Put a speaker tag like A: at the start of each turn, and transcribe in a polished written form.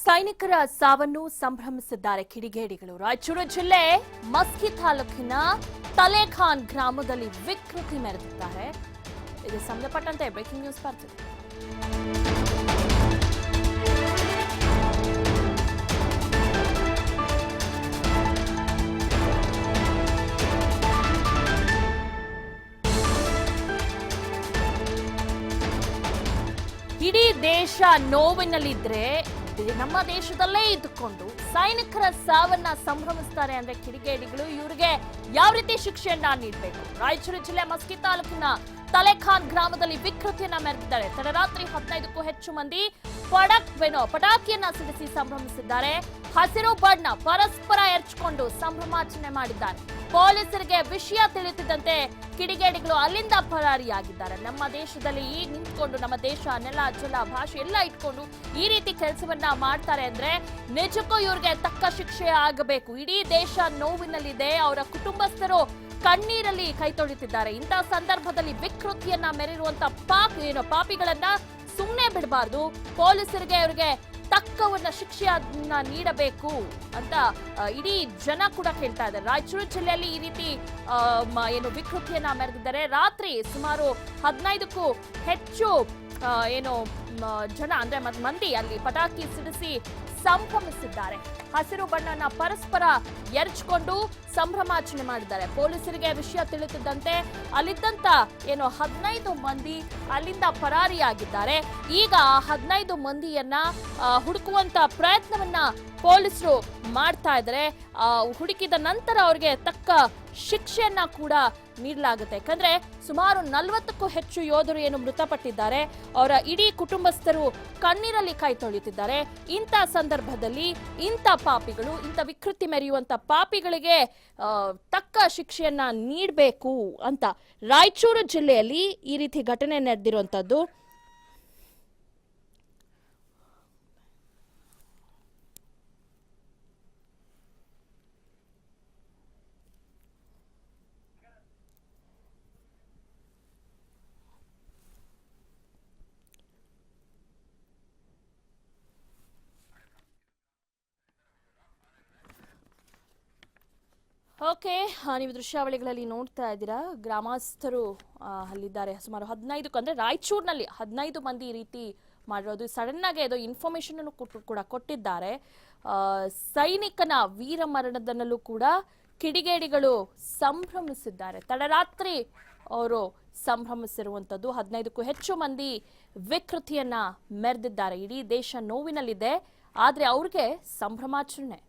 A: ಸೈನಿಕರ ಸಾವನ್ನು ಸಂಭ್ರಮಿಸಿದ್ದಾರೆ ಕಿಡಿಗೇಡಿಗಳು. ರಾಯಚೂರು ಜಿಲ್ಲೆ ಮಸ್ಕಿ ತಾಲೂಕಿನ ತಲೇಖಾನ್ ಗ್ರಾಮದಲ್ಲಿ ವಿಕೃತಿ ಮೆರೆದಿದ್ದಾರೆ. ಇದು ಸಂಬಂಧಪಟ್ಟಂತೆ ಬ್ರೇಕಿಂಗ್ ನ್ಯೂಸ್ ಬರ್ತಿದೆ. ಇಡೀ ದೇಶ ನೋವಿನಲ್ಲಿದ್ರೆ ನಮ್ಮ ದೇಶದಲ್ಲೇ ಇದ್ದುಕೊಂಡು ಸೈನಿಕರ ಸಾವನ್ನ ಸಂಭ್ರಮಿಸ್ತಾರೆ ಅಂದ್ರೆ ಕಿಡಿಗೇಡಿಗಳು. ಇವರಿಗೆ ಯಾವ ರೀತಿ ಶಿಕ್ಷೆಯನ್ನ ನೀಡಬೇಕು? ರಾಯಚೂರು ಜಿಲ್ಲೆ ಮಸ್ಕಿ ತಾಲೂಕಿನ ತಲೇಖಾನ್ ಗ್ರಾಮದಲ್ಲಿ ವಿಕೃತಿಯನ್ನ ಮೆರೆದಿದ್ದಾರೆ. ತಡರಾತ್ರಿ 15ಕ್ಕೂ ಹೆಚ್ಚು ಮಂದಿ ಪಟಾಕಿಯನ್ನ ಸಿಡಿಸಿ ಸಂಭ್ರಮಿಸಿದ್ದಾರೆ. ಹಸಿರು ಬಣ್ಣ ಪರಸ್ಪರ ಎರಚಿಕೊಂಡು ಸಂಭ್ರಮಾಚರಣೆ ಮಾಡಿದ್ದಾರೆ. ಪೊಲೀಸರಿಗೆ ವಿಷಯ ತಿಳಿಯುತ್ತಿದ್ದಂತೆ ಕಿಡಿಗೇಡಿಗಳು ಅಲ್ಲಿಂದ ಪರಾರಿಯಾಗಿದ್ದಾರೆ. ನಮ್ಮ ದೇಶದಲ್ಲಿ ಈಗ ನಿಂತ್ಕೊಂಡು ನಮ್ಮ ದೇಶ ನೆಲ ಜಲ ಭಾಷೆ ಎಲ್ಲ ಇಟ್ಕೊಂಡು ಈ ರೀತಿ ಕೆಲಸವನ್ನ ಮಾಡ್ತಾರೆ ಅಂದ್ರೆ ನಿಜಕ್ಕೂ ಇವ್ರಿಗೆ ತಕ್ಕ ಶಿಕ್ಷೆ ಆಗಬೇಕು. ಇಡೀ ದೇಶ ನೋವಿನಲ್ಲಿದೆ. ಅವರ ಕುಟುಂಬಸ್ಥರು ಕಣ್ಣೀರಲ್ಲಿ ಕೈ ತೊಳಿತಿದ್ದಾರೆ. ಇಂತಹ ಸಂದರ್ಭದಲ್ಲಿ ವಿಕೃತಿಯನ್ನ ಮೆರೆಯುವಂತ ಪಾಪಿಗಳನ್ನ ಸುಮ್ಮನೆ ಬಿಡಬಾರ್ದು. ಪೊಲೀಸರಿಗೆ ಅವರಿಗೆ ತಕ್ಕವನ್ನ ಶಿಕ್ಷೆಯನ್ನ ನೀಡಬೇಕು ಅಂತ ಇಡೀ ಜನ ಕೂಡ ಕೇಳ್ತಾ ಇದ್ದಾರೆ. ರಾಯಚೂರು ಜಿಲ್ಲೆಯಲ್ಲಿ ಈ ರೀತಿ ವಿಕೃತಿಯನ್ನ ಮೆರೆದಿದ್ದಾರೆ. ರಾತ್ರಿ ಸುಮಾರು 15ಕ್ಕೂ ಹೆಚ್ಚು ಜನ ಅಂದ್ರೆ ಮಂದಿ ಅಲ್ಲಿ ಪಟಾಕಿ ಸಿಡಿಸಿ ಸಂಭ್ರಮಿಸಿದ್ದಾರೆ. ಹಸಿರು ಬಣ್ಣನ ಪರಸ್ಪರ ಎರಚಿಕೊಂಡು ಸಂಭ್ರಮಾಚರಣೆ ಮಾಡಿದ್ದಾರೆ. ಪೊಲೀಸರಿಗೆ ವಿಷಯ ತಿಳಿಯುತ್ತಿದ್ದಂತೆ ಅಲ್ಲಿದ್ದಂತ 15 ಮಂದಿ ಅಲ್ಲಿಂದ ಪರಾರಿಯಾಗಿದ್ದಾರೆ. ಈಗ 15 ಮಂದಿಯನ್ನ ಹುಡುಕುವಂತ ಪ್ರಯತ್ನವನ್ನ ಪೊಲೀಸರು ಮಾಡ್ತಾ ಇದ್ದಾರೆ. ಹುಡುಕಿದ ನಂತರ ಅವರಿಗೆ ತಕ್ಕ ಶಿಕ್ಷೆಯನ್ನ ಕೂಡ ನೀಡಲಾಗುತ್ತೆ. ಯಾಕಂದ್ರೆ ಸುಮಾರು 40ಕ್ಕೂ ಹೆಚ್ಚು ಯೋಧರು ಮೃತಪಟ್ಟಿದ್ದಾರೆ. ಅವರ ಇಡೀ ಕುಟುಂಬಸ್ಥರು ಕಣ್ಣೀರಲ್ಲಿ ಕೈ ತೊಳೆಯುತ್ತಿದ್ದಾರೆ. ಇಂಥ ಸಂದರ್ಭದಲ್ಲಿ ಇಂಥ ಪಾಪಿಗಳು, ಇಂಥ ವಿಕೃತಿ ಮೆರೆಯುವಂತ ಪಾಪಿಗಳಿಗೆ ತಕ್ಕ ಶಿಕ್ಷೆಯನ್ನ ನೀಡಬೇಕು ಅಂತ ರಾಯಚೂರು ಜಿಲ್ಲೆಯಲ್ಲಿ ಈ ರೀತಿ ಘಟನೆ ನಡೆದಿರುವಂತದ್ದು. ಓಕೆ, ನೀವು ದೃಶ್ಯಾವಳಿಗಳಲ್ಲಿ ನೋಡ್ತಾ ಇದ್ದೀರಾ. ಗ್ರಾಮಸ್ಥರು ಅಲ್ಲಿದ್ದಾರೆ. ಸುಮಾರು 15 ಅಂದ್ರೆ ರಾಯಚೂರಿನಲ್ಲಿ 15 ಮಂದಿ ಈ ರೀತಿ ಮಾಡಿರೋದು. ಸಡನ್ ಆಗಿ ಏದೋ ಇನ್ಫಾರ್ಮೇಶನ್ ಕೂಡ ಕೊಟ್ಟಿದ್ದಾರೆ. ಸೈನಿಕನ ವೀರ ಮರಣದಲ್ಲೂ ಕೂಡ ಕಿಡಿಗೇಡಿಗಳು ಸಂಭ್ರಮಿಸಿದ್ದಾರೆ. ತಡರಾತ್ರಿ ಅವರು ಸಂಭ್ರಮಿಸಿರುವಂತದ್ದು. 15ಕ್ಕೂ ಹೆಚ್ಚು ಮಂದಿ ವಿಕೃತಿಯನ್ನ ಮೆರೆದಿದ್ದಾರೆ. ಇಡೀ ದೇಶ ನೋವಿನಲ್ಲಿದೆ. ಆದ್ರೆ ಅವ್ರಿಗೆ ಸಂಭ್ರಮಾಚರಣೆ.